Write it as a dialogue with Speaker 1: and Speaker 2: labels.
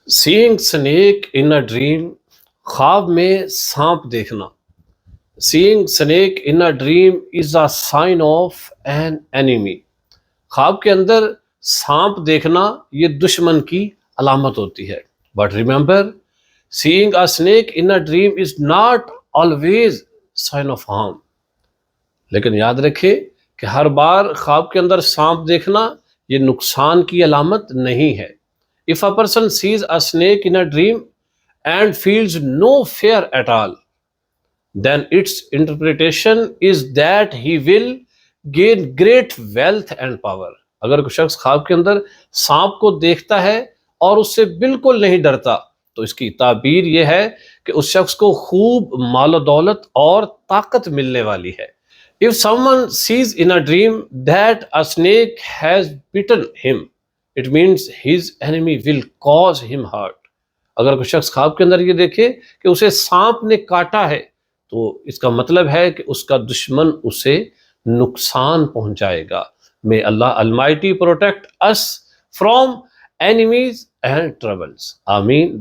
Speaker 1: Seeing snake in a dream, ख्वाब में सांप देखना। Seeing snake in a dream is a sign of an enemy. ख्वाब के अंदर सांप देखना ये दुश्मन की अलामत होती है। But remember, seeing a snake in a dream is not always sign of harm. लेकिन याद रखिए कि हर बार ख्वाब के अंदर सांप देखना ये नुकसान की अलामत नहीं है। If a person sees a snake in a dream and feels no fear at all, then its interpretation is that he will gain great wealth and power. अगर कोई शख्स ख्वाब के अंदर सांप को देखता है और उससे बिल्कुल नहीं डरता, तो इसकी ताबीर यह है कि उस शख्स को खूब मालो दौलत और ताकत मिलने वाली है। If someone sees in a dream that a snake has bitten him, it means his enemy will cause him hurt. अगर कोई शख्स ख्वाब के अंदर ये देखे कि उसे सांप ने काटा है, तो इसका मतलब है कि उसका दुश्मन उसे नुकसान पहुंचाएगा। May Allah almighty protect us from enemies and troubles. आमीन।